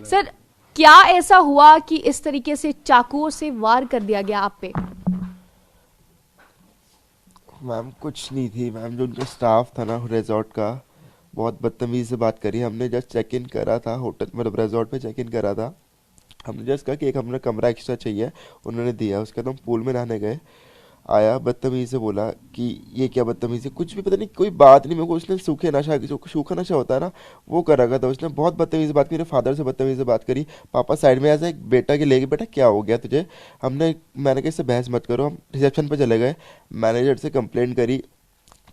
Sir, क्या ऐसा हुआ कि इस तरीके से चाकुओं से वार कर दिया गया आप पे? मैम कुछ नहीं थी मैम, जो उनका स्टाफ था ना रिजॉर्ट का, बहुत बदतमीजी से बात करी। हमने जस्ट चेक इन करा था होटल, मतलब रिजॉर्ट पे चेक इन करा था। हमने जस्ट कहा कि एक हमें कमरा एक्स्ट्रा चाहिए, उन्होंने दिया। उसके बाद हम पूल में नहाने गए, आया बदतमीजी से बोला कि ये क्या बदतमीजी, कुछ भी पता नहीं, कोई बात नहीं। मेरे को उसने सूखे नशा, जो सूखा नशा होता है ना, वो कर रखा था उसने। बहुत बदतमीजी से बात करी, मेरे फादर से बदतमीजी से बात करी। पापा साइड में ऐसा एक बेटा के लेके, बेटा क्या हो गया तुझे? मैंने कहा इससे बहस मत करो। हम रिसेप्शन पे चले गए, मैनेजर से कंप्लेंट करी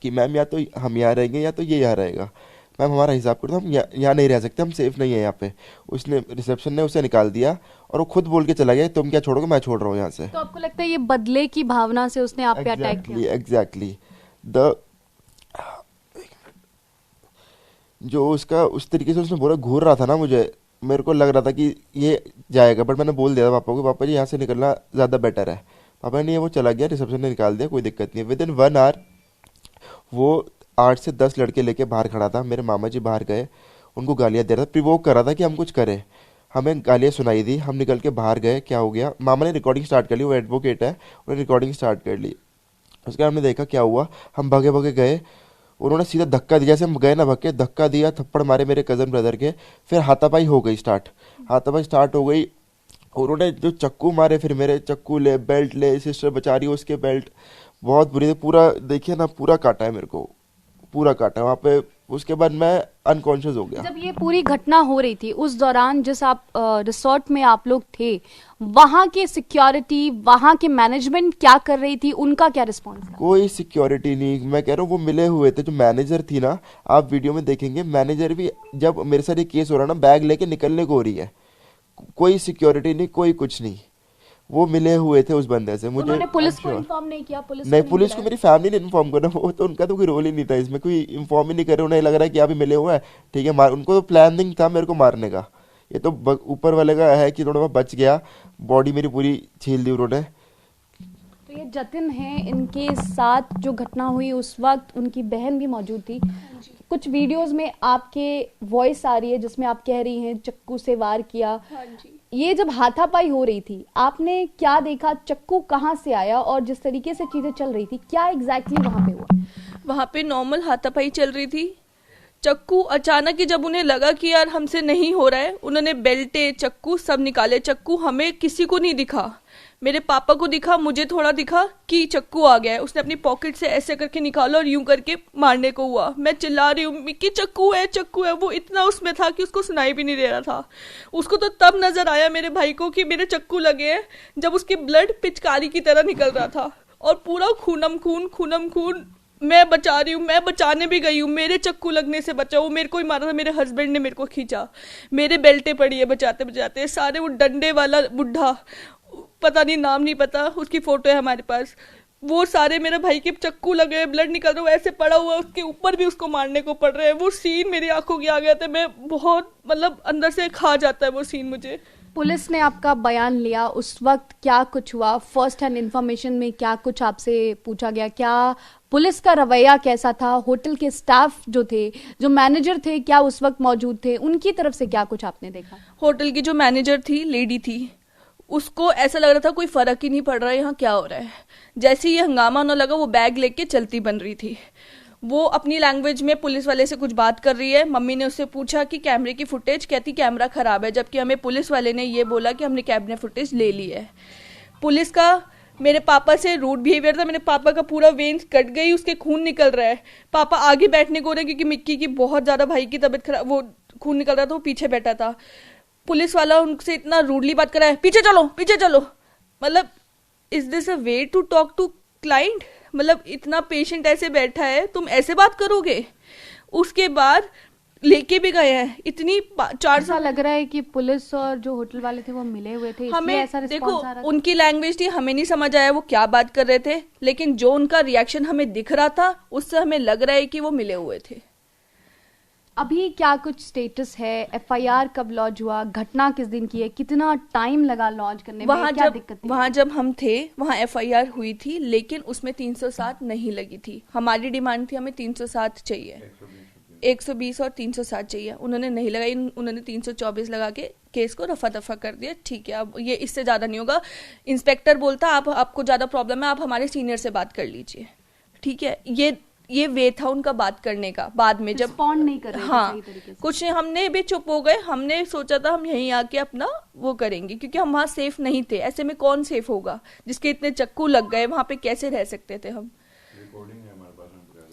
कि मैम या तो हम यहाँ रहेंगे या तो ये यहाँ रहेगा। मैम हमारा हिसाब करो, हम यहाँ नहीं रह सकते, हम सेफ नहीं है यहाँ पे। उसने, रिसेप्शन ने उसे निकाल दिया और वो खुद बोल के चला गया तुम क्या छोड़ोगे, मैं छोड़ रहा हूँ यहाँ से। तो आपको लगता है ये बदले की भावना से उसने आप पे अटैक एग्जैक्टली किया? एग्जैक्टली द जो उसका उस तरीके से उसने बोला, घूर रहा था ना मुझे, मेरे को लग रहा था कि ये जाएगा। बट मैंने बोल दिया था पापा को, पापा जी यहाँ से निकलना ज़्यादा बेटर है। पापा ने, वो चला गया, रिसेप्शन ने निकाल दिया, कोई दिक्कत नहीं है। विद इन 1 आवर वो 8 से 10 लड़के लेके बाहर खड़ा था। मेरे मामा जी बाहर गए, उनको गालियाँ दे रहा था, प्रिवोक कर रहा था कि हम कुछ करें। हमें गालियाँ सुनाई दी, हम निकल के बाहर गए, क्या हो गया, मामा ने रिकॉर्डिंग स्टार्ट कर ली, वो एडवोकेट है, उन्होंने रिकॉर्डिंग स्टार्ट कर ली। उसके बाद हमने देखा क्या हुआ, हम भगे भगे गए, उन्होंने सीधा धक्का दिया, जैसे हम गए ना भग धक्का दिया, थप्पड़ मारे मेरे कज़न ब्रदर के। फिर हाथापाई हो गई स्टार्ट, हाथापाई स्टार्ट हो गई। उन्होंने जो चक्कू मारे, फिर मेरे चक्कू ले, बेल्ट ले, सिस्टर बचा रही है उसके बेल्ट, बहुत बुरी थी। पूरा देखिए ना, पूरा काटा है मेरे को, पूरा काटा है वहाँ पे। उसके बाद मैं अनकॉन्शियस हो गया। जब ये पूरी घटना हो रही थी उस दौरान, जिस आप रिसोर्ट में आप लोग थे, वहां के सिक्योरिटी, वहां के मैनेजमेंट क्या कर रही थी, उनका क्या रिस्पॉन्स था? कोई सिक्योरिटी नहीं, मैं कह रहा हूँ वो मिले हुए थे। जो मैनेजर थी ना, आप वीडियो में देखेंगे, मैनेजर भी जब मेरे साथ ये केस हो रहा है ना, बैग लेके निकलने को हो रही है, कोई सिक्योरिटी नहीं, कोई कुछ नहीं। वो मिले हुए थे उस बंदे से, मुझे उन्होंने पुलिस को श्योर। इन्फॉर्म नहीं किया? पुलिस को नहीं, नहीं पुलिस को बुलाया? मेरी फैमिली ने इन्फॉर्म करना, वो तो उनका तो कोई रोल ही नहीं था इसमें, कोई इन्फॉर्म ही नहीं करे। उन्हें लग रहा है कि अभी मिले हुए हैं, ठीक है मार, उनको तो प्लानिंग था मेरे को मारने का। ये तो ऊपर वाले का है कि थोड़ा मैं बच गया, बॉडी मेरी पूरी छील दी उन्होंने। तो ये जतिन है, इनके साथ जो घटना हुई उस वक्त उनकी बहन भी मौजूद थी। कुछ वीडियोस में आपके वॉइस आ रही है जिसमें आप कह रही हैं चक्कू से वार किया। हाँ जी। ये जब हाथापाई हो रही थी, आपने क्या देखा? चक्कू कहाँ से आया? और जिस तरीके से चीजें चल रही थी, क्या एग्जैक्टली वहां पे हुआ? वहाँ पे नॉर्मल हाथापाई चल रही थी। चक्कू अचानक ही जब उन्हें लगा कि यार हमसे नहीं हो रहा है, उन्होंने बेल्टे, चक्कू सब निकाले। चक्कू हमें किसी को नहीं दिखा, मेरे पापा को दिखा, मुझे थोड़ा दिखा कि चक्कू आ गया है। उसने अपनी पॉकेट से ऐसे करके निकाला और यूं करके मारने को हुआ। मैं चिल्ला रही हूँ कि चक्कू है, चक्कू है। वो इतना उसमें था कि उसको सुनाई भी नहीं दे रहा था। उसको तो तब नजर आया मेरे भाई को कि मेरे चक्कू लगे हैं, जब उसकी ब्लड पिचकारी की तरह निकल रहा था और पूरा खूनम खून, खूनम खून। मैं बचा रही हूँ, मैं बचाने भी गई हूँ, मेरे चक्कू लगने से बचा। वो मेरे को ही मारा था, मेरे हस्बैंड ने मेरे को खींचा, मेरे बेल्टे पड़ी है बचाते बचाते। सारे वो डंडे वाला बुढ़ा, पता नहीं नाम नहीं पता, उसकी फोटो है हमारे पास, वो सारे मेरे भाई के चक्कू लगे, ब्लड निकल रहा है, ऐसे पड़ा हुआ, उसके ऊपर भी उसको मारने को पड़ रहा है। वो सीन मेरी आंखों के आ गया था, मैं बहुत, मतलब अंदर से खा जाता है वो सीन मुझे। पुलिस ने आपका बयान लिया, उस वक्त क्या कुछ हुआ? फर्स्ट हैंड इंफॉर्मेशन में क्या कुछ आपसे पूछा गया? क्या पुलिस का रवैया कैसा था? होटल के स्टाफ जो थे, जो मैनेजर थे, क्या उस वक्त मौजूद थे? उनकी तरफ से क्या कुछ आपने देखा? होटल की जो मैनेजर थी, लेडी थी, उसको ऐसा लग रहा था कोई फर्क ही नहीं पड़ रहा है यहाँ क्या हो रहा है। जैसे ही ये हंगामा होने लगा, वो बैग लेके चलती बन रही थी। वो अपनी लैंग्वेज में पुलिस वाले से कुछ बात कर रही है। मम्मी ने उससे पूछा कि कैमरे की फुटेज, कहती कैमरा खराब है, जबकि हमें पुलिस वाले ने ये बोला कि हमने कैमरा फुटेज ले ली है। पुलिस का मेरे पापा से रूड बिहेवियर था। मेरे पापा का पूरा वेन्स कट गई, उसके खून निकल रहा है। पापा आगे बैठने को रहे क्योंकि मिक्की की बहुत ज़्यादा, भाई की तबीयत खराब, वो खून निकल रहा था, वो पीछे बैठा था। पुलिस वाला उनसे इतना रूडली बात कर रहा है, पीछे चलो पीछे चलो। मतलब is this a way to talk to client? मतलब इतना पेशेंट ऐसे बैठा है, तुम ऐसे बात करोगे? उसके बाद लेके भी गए हैं। इतनी 4 ऐसा लग रहा है कि पुलिस और जो होटल वाले थे वो मिले हुए थे, इसलिए हमें ऐसा देखो, रिस्पॉन्स आ रहा था। उनकी लैंग्वेज थी, हमें नहीं समझ आया वो क्या बात कर रहे थे, लेकिन जो उनका रिएक्शन हमें दिख रहा था उससे हमें लग रहा है कि वो मिले हुए थे। अभी क्या कुछ स्टेटस है? एफआईआर कब लॉन्च हुआ? घटना किस दिन की है? कितना टाइम लगा लॉन्च करने में? क्या दिक्कत थी? वहाँ जब हम थे, वहाँ एफआईआर हुई थी, लेकिन उसमें 307 नहीं लगी थी। हमारी डिमांड थी हमें 307 चाहिए। 120 और 307 चाहिए, उन्होंने नहीं लगाई, उन्होंने 324 लगा के केस को रफा दफा कर दिया। ठीक है, अब ये इससे ज़्यादा नहीं होगा। इंस्पेक्टर बोलता आपको ज़्यादा प्रॉब्लम है, आप हमारे सीनियर से बात कर लीजिए। ठीक है, ये वे था उनका बात करने का। बाद में जब रिस्पॉन्ड नहीं कर रहे थे हाँ सही तरीके से। कुछ नहीं, हमने भी चुप हो गए। हमने सोचा था हम यहीं आके अपना वो करेंगे, क्योंकि हम वहाँ सेफ नहीं थे। ऐसे में कौन सेफ होगा, जिसके इतने चक्कू लग गए वहाँ पे कैसे रह सकते थे हम।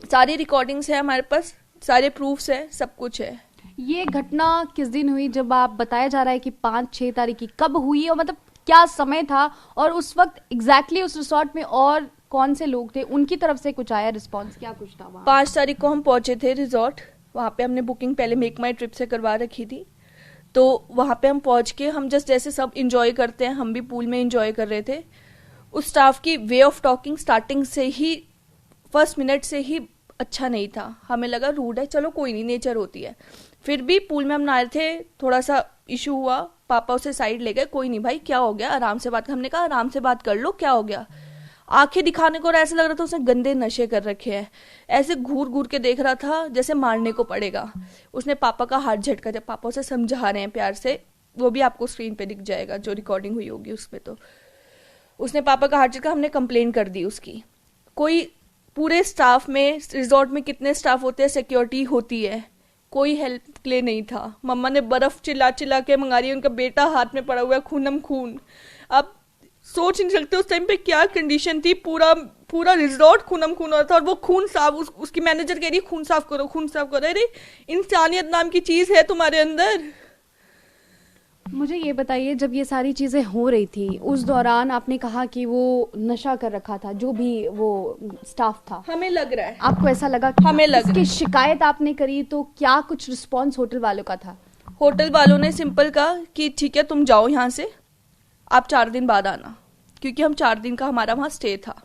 सारी रिकॉर्डिंग्स है हमारे पास, सारे प्रूफ्स है, सब कुछ है। ये घटना किस दिन हुई, जब आप बताया जा रहा है कि 5-6 तारीख की, कब हुई और मतलब क्या समय था, और उस वक्त एग्जैक्टली उस रिसोर्ट में और कौन से लोग थे, उनकी तरफ से कुछ आया रिस्पांस, क्या कुछ था वहाँ? 5 तारीख को हम पहुंचे थे रिजॉर्ट। वहाँ पे हमने बुकिंग पहले मेक माई ट्रिप से करवा रखी थी। तो वहाँ पे हम पहुँच के हम जस्ट जैसे सब इंजॉय करते हैं, हम भी पूल में इंजॉय कर रहे थे। उस स्टाफ की वे ऑफ टॉकिंग स्टार्टिंग से ही, फर्स्ट मिनट से ही अच्छा नहीं था। हमें लगा रूड है, चलो कोई नहीं, नेचर होती है। फिर भी पूल में हम नहा रहे थे, थोड़ा सा इशू हुआ, पापा उसे साइड ले गए। कोई नहीं भाई, क्या हो गया, आराम से बात। हमने कहा आराम से बात कर लो, क्या हो गया। आंखें दिखाने को, और ऐसा लग रहा था उसने गंदे नशे कर रखे हैं। ऐसे घूर घूर के देख रहा था जैसे मारने को पड़ेगा। उसने पापा का हाथ झटका दिया। पापा उसे समझा रहे हैं प्यार से, वो भी आपको स्क्रीन पे दिख जाएगा, जो रिकॉर्डिंग हुई होगी उसमें। तो उसने पापा का हाथ झटका, हमने कंप्लेन कर दी उसकी। कोई पूरे स्टाफ में, रिजॉर्ट में कितने स्टाफ होते हैं, सिक्योरिटी होती है, कोई हेल्प के लिए नहीं था। मम्मा ने बर्फ चिल्ला चिल्ला के मंगा रही है, उनका बेटा हाथ में पड़ा हुआ है, खूनम खून। अब सोच नहीं सकते उस टाइम पे क्या कंडीशन थी। पूरा रिजॉर्ट खूनम खून हो रहा था, और वो खून साफ, उसकी मैनेजर कह रही है खून साफ करो, खून साफ करो। अरे इंसानियत नाम की चीज है तुम्हारे अंदर। मुझे ये बताइए, जब ये सारी चीजें हो रही थी उस दौरान आपने कहा कि वो नशा कर रखा था, जो भी वो स्टाफ था, हमें लग रहा है, आपको ऐसा लगा कि हमें लग रहा इसकी है। शिकायत आपने करी, तो क्या कुछ रिस्पांस होटल वालों का था? होटल वालों ने सिंपल कहा कि ठीक है तुम जाओ यहाँ से, आप 4 दिन बाद आना, क्योंकि हम 4 दिन का हमारा वहाँ स्टे था।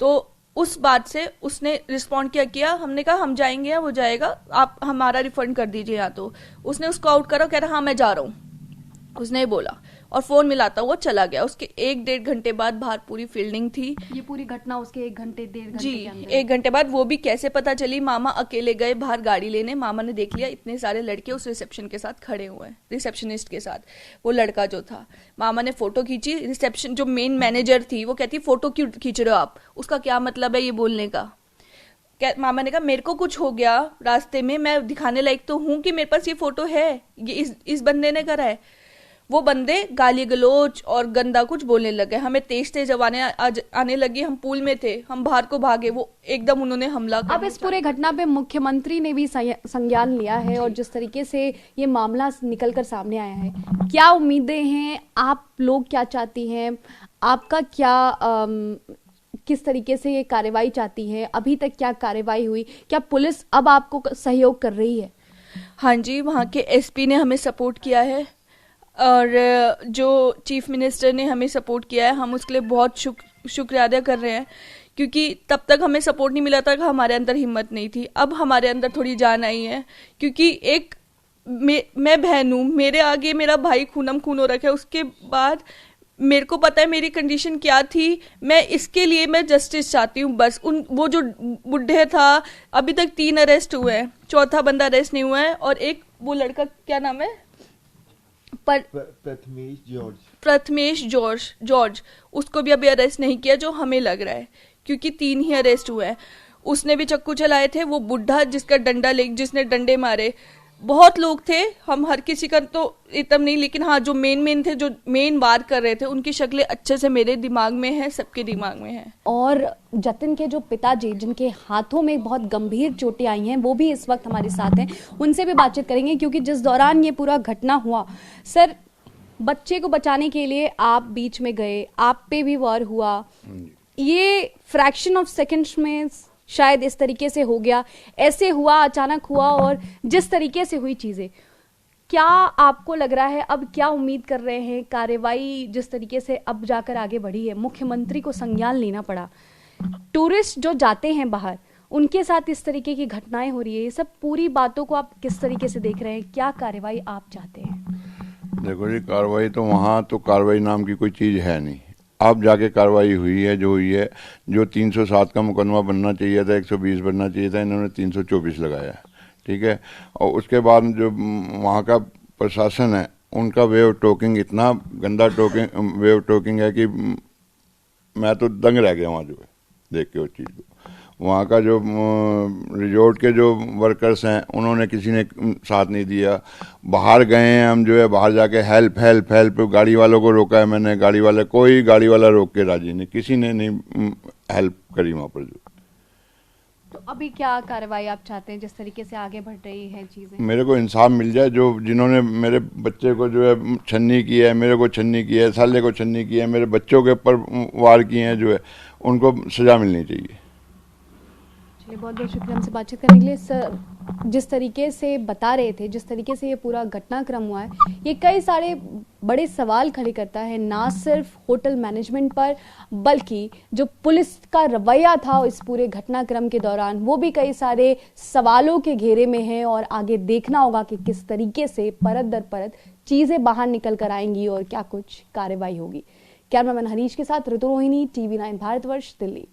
तो उस बात से उसने रिस्पॉन्ड किया। हमने कहा हम जाएंगे या वो जाएगा, आप हमारा रिफंड कर दीजिए। या तो उसने उसको आउट करा, कह रहा हाँ मैं जा रहा हूँ, उसने बोला, और फोन मिलाता वो चला गया। उसके 1-1.5 घंटे बाद बाहर पूरी फील्डिंग थी। ये पूरी घटना उसके 1 घंटे 1.5 घंटे जी, के अंदर? 1 घंटे बाद। वो भी कैसे पता चली, मामा अकेले गए बाहर गाड़ी लेने, मामा ने देख लिया इतने सारे लड़के उस रिसेप्शन के साथ खड़े हुए हैं, रिसेप्शनिस्ट के साथ, वो लड़का जो था। मामा ने फोटो खींची। रिसेप्शन जो मेन मैनेजर थी वो कहती फोटो क्यों खींच रहे हो आप, उसका क्या मतलब है ये बोलने का। मामा ने कहा मेरे को कुछ हो गया रास्ते में, मैं दिखाने लायक तो हूं कि मेरे पास ये फोटो है, ये इस बंदे ने करा है। वो बंदे गाली गलोच और गंदा कुछ बोलने लगे। हमें तेज तेज आने लगी। हम पूल में थे, हम बाहर को भागे, वो एकदम उन्होंने हमला कर अब इस पूरे घटना पे मुख्यमंत्री ने भी संज्ञान लिया है, और जिस तरीके से ये मामला निकलकर सामने आया है, क्या उम्मीदें हैं, आप लोग क्या चाहती हैं, आपका क्या किस तरीके से ये कार्रवाई चाहती है? अभी तक क्या कार्रवाई हुई, क्या पुलिस अब आपको सहयोग कर रही है? हाँ जी, वहाँ के एसपी ने हमें सपोर्ट किया है, और जो चीफ मिनिस्टर ने हमें सपोर्ट किया है, हम उसके लिए बहुत शुक्रिया अदा कर रहे हैं, क्योंकि तब तक हमें सपोर्ट नहीं मिला था कि हमारे अंदर हिम्मत नहीं थी। अब हमारे अंदर थोड़ी जान आई है, क्योंकि एक मैं बहन हूँ, मेरे आगे मेरा भाई खूनम खून हो रखा है। उसके बाद मेरे को पता है मेरी कंडीशन क्या थी। मैं इसके लिए मैं जस्टिस चाहती हूँ बस। वो जो बुढ़े था, अभी तक 3 अरेस्ट हुए हैं, 4था बंदा अरेस्ट नहीं हुआ है। और एक वो लड़का, क्या नाम है, प्रथमेश जॉर्ज, उसको भी अभी अरेस्ट नहीं किया, जो हमें लग रहा है, क्योंकि 3 ही अरेस्ट हुए हैं। उसने भी चक्कू चलाए थे। वो बुढ़ा जिसने डंडे मारे, बहुत लोग थे, हम हर किसी का तो इतना नहीं, लेकिन हाँ जो मेन थे, जो मेन वार कर रहे थे, उनकी शक्लें अच्छे से मेरे दिमाग में है, सबके दिमाग में है। और जतिन के जो पिताजी, जिनके हाथों में बहुत गंभीर चोटें आई हैं, वो भी इस वक्त हमारे साथ हैं, उनसे भी बातचीत करेंगे, क्योंकि जिस दौरान ये पूरा घटना हुआ, सर बच्चे को बचाने के लिए आप बीच में गए, आप पे भी वार हुआ, ये फ्रैक्शन ऑफ सेकेंड्स में शायद इस तरीके से हो गया, ऐसे हुआ, अचानक हुआ, और जिस तरीके से हुई चीजें, क्या आपको लग रहा है, अब क्या उम्मीद कर रहे हैं? कार्रवाई जिस तरीके से अब जाकर आगे बढ़ी है, मुख्यमंत्री को संज्ञान लेना पड़ा, टूरिस्ट जो जाते हैं बाहर, उनके साथ इस तरीके की घटनाएं हो रही है, ये सब पूरी बातों को आप किस तरीके से देख रहे हैं? क्या कार्रवाई आप चाहते हैं? देखो जी, कार्रवाई तो वहाँ तो कार्रवाई नाम की कोई चीज़ है नहीं। अब जाके कार्रवाई हुई है जो हुई है। जो 307 का मुकदमा बनना चाहिए था, 120 बनना चाहिए था, इन्होंने 324 लगाया। ठीक है। और उसके बाद जो वहाँ का प्रशासन है, उनका वे ऑफ टॉकिंग इतना गंदा वे ऑफ टॉकिंग है कि मैं तो दंग रह गया वहाँ जो है देख के उस चीज़ को। वहाँ का जो रिजॉर्ट के जो वर्कर्स हैं, उन्होंने किसी ने साथ नहीं दिया। बाहर गए हैं हम जो है, बाहर जाके हेल्प हेल्प हेल्प, गाड़ी वालों को रोका है मैंने, कोई गाड़ी वाला रोक के राजी नहीं, किसी ने नहीं हेल्प करी वहाँ पर जो। तो अभी क्या कार्रवाई आप चाहते हैं जिस तरीके से आगे बढ़ रही है चीजें? मेरे को इंसाफ मिल जाए, जो जिन्होंने मेरे बच्चे को जो है छन्नी किया है, मेरे को छन्नी किया है, साले को छन्नी किया है, मेरे बच्चों के ऊपर वार किए हैं जो है, उनको सजा मिलनी चाहिए। चलिए, बहुत बहुत शुक्रिया हमसे बातचीत करने के लिए। सर, जिस तरीके से बता रहे थे, जिस तरीके से ये पूरा घटनाक्रम हुआ है, ये कई सारे बड़े सवाल खड़े करता है, ना सिर्फ होटल मैनेजमेंट पर, बल्कि जो पुलिस का रवैया था इस पूरे घटनाक्रम के दौरान, वो भी कई सारे सवालों के घेरे में है। और आगे देखना होगा कि किस तरीके से परत दर परत चीजें बाहर निकल कर आएंगी और क्या कुछ कार्रवाई होगी। कैमरामैन हरीश के साथ ऋतु रोहिणी, TV9 भारतवर्ष, दिल्ली।